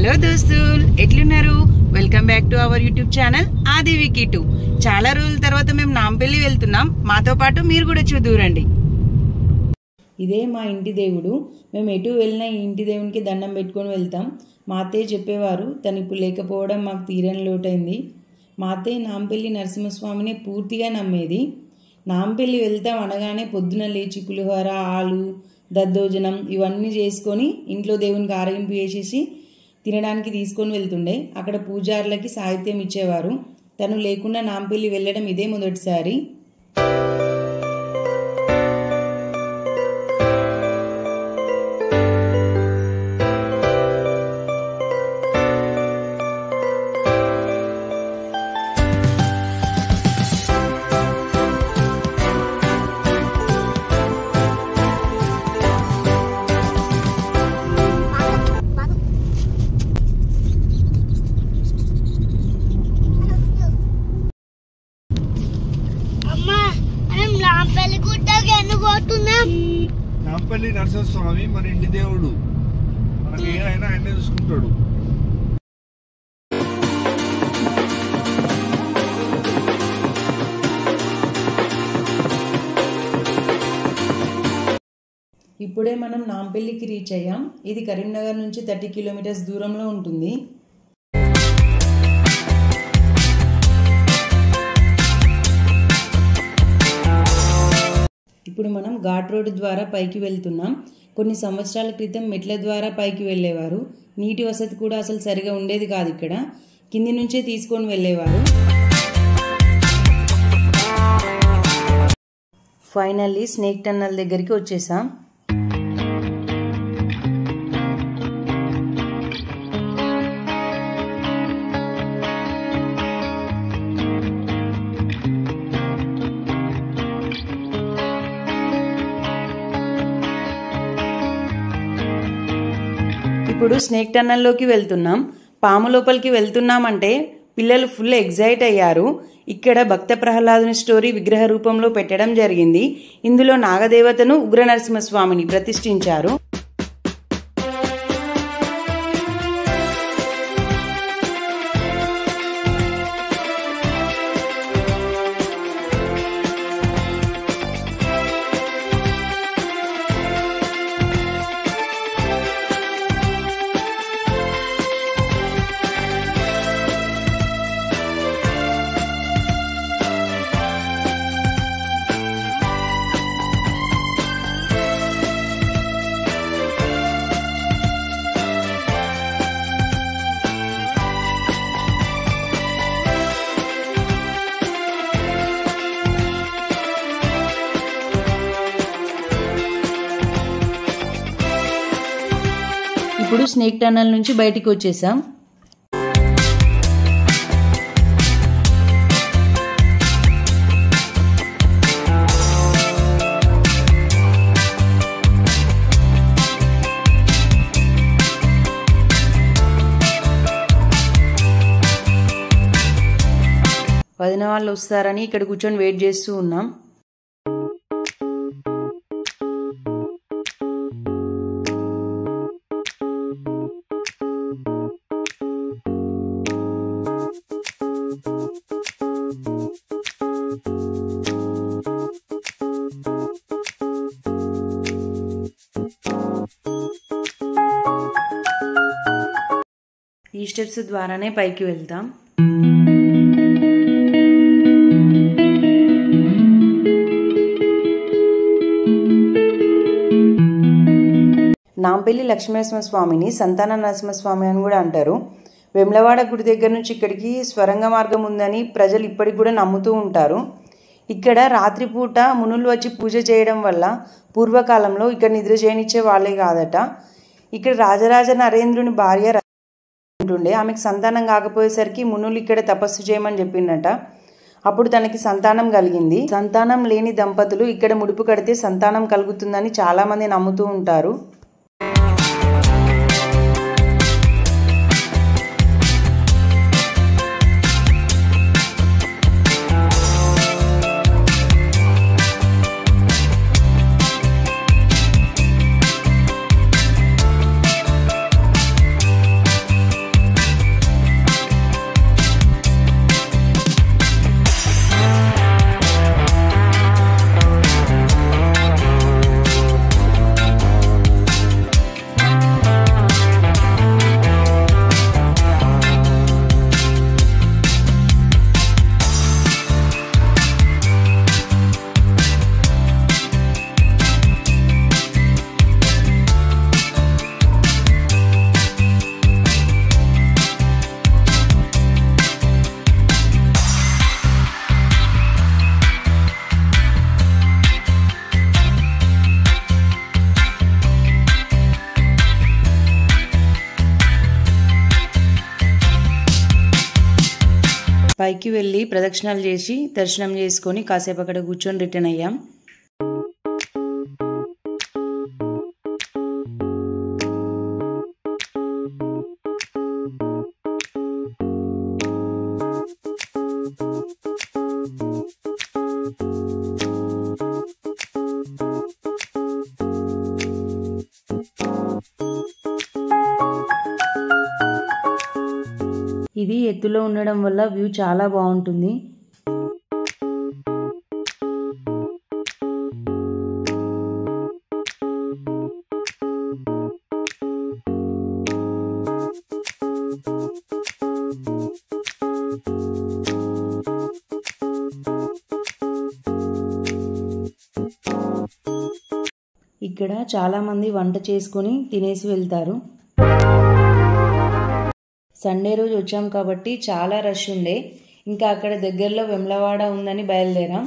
Hello దోస్తులు, ఎట్లున్నారు? Welcome back to our YouTube channel ఆదివికి 2. చాలా రోజుల తర్వాత మేము నాంపల్లి వెళ్తున్నాం. మాతో పాటు మీరు కూడా చూదురండి. ఇదే మా ఇంటి దేవుడు. మేము ఎటు వెళ్ళినా ఈ ఇంటి దేవునికి దండం పెట్టుకొని వెళ్తాం. మా అత్తయ్య చెప్పేవారు, తను ఇప్పుడు లేకపోవడం మాకు తీరని లోటైంది. మా అత్తయ్య నాంపల్లి నరసింహస్వామిని పూర్తిగా నమ్మేది. నాంపల్లి వెళ్తాం అనగానే పొద్దున లేచి పులిహోర, ఆలు, దద్దోజనం ఇవన్నీ చేసుకొని ఇంట్లో దేవునికి ఆరగింపు చేసేసి తినడానికి తీసుకొని వెళ్తుండే. అక్కడ పూజారులకి సాహిత్యం ఇచ్చేవారు. తను లేకుండా నాంపల్లి వెళ్ళడం ఇదే మొదటిసారి. నాంపల్లి నరసింహస్వామి మన ఇంటి దేవుడు. మనకి ఏదైనా ఆయనే చూసుకుంటాడు. ఇప్పుడే మనం నాంపల్లికి రీచ్ అయ్యాం. ఇది కరీంనగర్ నుంచి 30 కిలోమీటర్స్ దూరంలో ఉంటుంది. ఇప్పుడు మనం ఘాట్ రోడ్డు ద్వారా పైకి వెళ్తున్నాం. కొన్ని సంవత్సరాల క్రితం మెట్ల ద్వారా పైకి వెళ్ళేవారు. నీటి వసతి కూడా అసలు సరిగా ఉండేది కాదు. ఇక్కడ కింది నుంచే తీసుకొని వెళ్ళేవారు. ఫైనల్లీ స్నేక్ టన్నల్ దగ్గరికి వచ్చేసాం. ఇప్పుడు స్నేక్ టన్నల్లోకి వెళ్తున్నాం. పాము లోపలికి వెళ్తున్నామంటే పిల్లలు ఫుల్ ఎగ్జైట్ అయ్యారు. ఇక్కడ భక్త ప్రహ్లాదుని స్టోరీ విగ్రహ రూపంలో పెట్టడం జరిగింది. ఇందులో నాగదేవతను, ఉగ్ర నరసింహస్వామిని ప్రతిష్ఠించారు. ఇప్పుడు స్నేక్ టన్నల్ నుంచి బయటికి వచ్చేసాం. వదిన వాళ్ళు వస్తారని ఇక్కడ కూర్చొని వెయిట్ చేస్తూ ఉన్నాం. ఈ స్టెప్స్ ద్వారానే పైకి వెళ్తాం. నాంపల్లి లక్ష్మీనరసింహస్వామిని సంతాన నరసింహస్వామి అని కూడా అంటారు. వేములవాడ గుడి దగ్గర నుంచి ఇక్కడికి స్వరంగ మార్గం ఉందని ప్రజలు ఇప్పటికి కూడా నమ్ముతూ ఉంటారు. ఇక్కడ రాత్రిపూట మునులు వచ్చి పూజ చేయడం వల్ల పూర్వకాలంలో ఇక్కడ నిద్ర చేయనిచ్చే వాళ్ళే కాదట. ఇక్కడ రాజరాజ నరేంద్రుని భార్య ఉంటుండే. ఆమెకు సంతానం కాకపోయేసరికి మునులు ఇక్కడ తపస్సు చేయమని చెప్పిందట. అప్పుడు తనకి సంతానం కలిగింది. సంతానం లేని దంపతులు ఇక్కడ ముడుపు కడితే సంతానం కలుగుతుందని చాలా మంది నమ్ముతూ ఉంటారు. పైకి వెళ్ళి ప్రదక్షిణాలు చేసి దర్శనం చేసుకొని కాసేపు అక్కడ కూర్చొని రిటర్న్ అయ్యాం. ఇది ఎత్తులో ఉండడం వల్ల వ్యూ చాలా బాగుంటుంది. ఇక్కడ చాలా మంది వంట చేసుకొని తినేసి వెళ్తారు. సండే రోజు వచ్చాం కాబట్టి చాలా రష్ ఉండే. ఇంకా అక్కడ దగ్గరలో వెమ్లవాడ ఉందని బయలుదేరాం.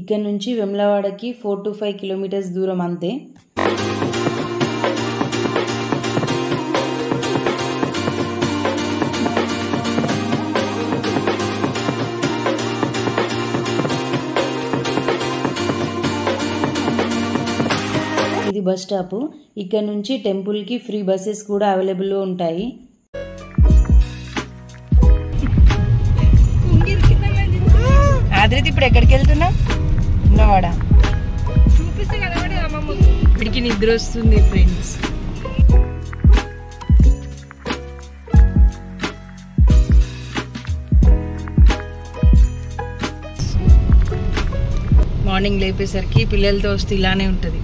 ఇక్కడ నుంచి వెమ్లవాడకి 4 to 5 కిలోమీటర్స్ దూరం అంతే. ఇది బస్ స్టాప్. ఇక్కడ నుంచి టెంపుల్కి ఫ్రీ బస్సెస్ కూడా అవైలబుల్లో ఉంటాయి. ఆద్రిత ఇప్పుడు ఎక్కడికి వెళ్తున్నా? ఉన్నవాడ చూపిస్తే కనబడి అమ్మమ్మ ఇప్పటికి నిద్ర వస్తుంది ఫ్రెండ్స్. మార్నింగ్ లేపేసరికి పిల్లలతో వస్తే ఇలానే ఉంటుంది.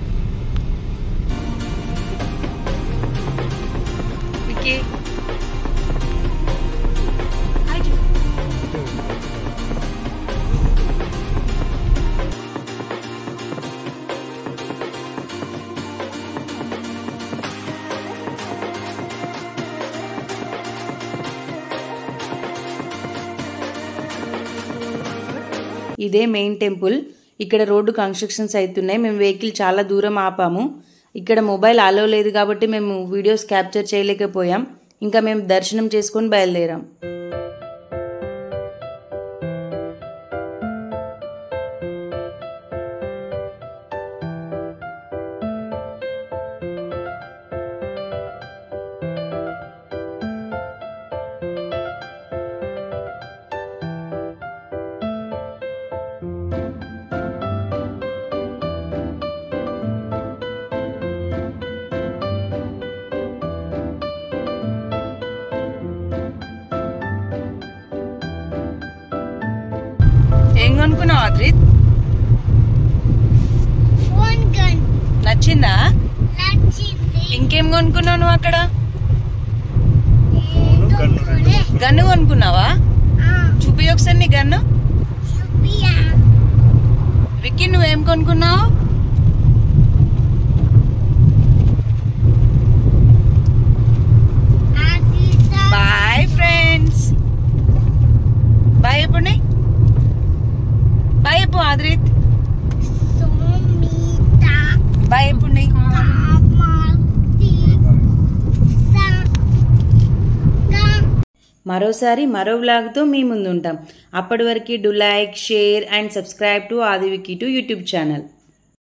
ఇదే మెయిన్ టెంపుల్. ఇక్కడ రోడ్డు కన్స్ట్రక్షన్స్ అవుతున్నాయి. మేము వెహికల్ చాలా దూరం ఆపాము. ఇక్కడ మొబైల్ అలో లేదు కాబట్టి మేము వీడియోస్ క్యాప్చర్ చేయలేకపోయాం. ఇంకా మేము దర్శనం చేసుకొని బయలుదేరాం. ఏం కొనుక్కున్నావు ఆద్రిత్? నచ్చిందా? ఇంకేం కొనుక్కున్నావు నువ్వు అక్కడ? గన్ను కొనుక్కున్నావా? చూపి ఒకసారి నీ గన్ను. విక్కీ నువ్వేం కొనుక్కున్నావు? Bye friends. బాయ్ ఎప్పుడు? బాయ్ చెప్పు ఆద్రిత్. బాయ్ ఎప్పుడు? మరోసారి మరో వ్లాగ్తో మీ ముందుంటాం. అప్పటి వరకు do like, share and subscribe to ఆదివికి టు యూట్యూబ్ ఛానల్.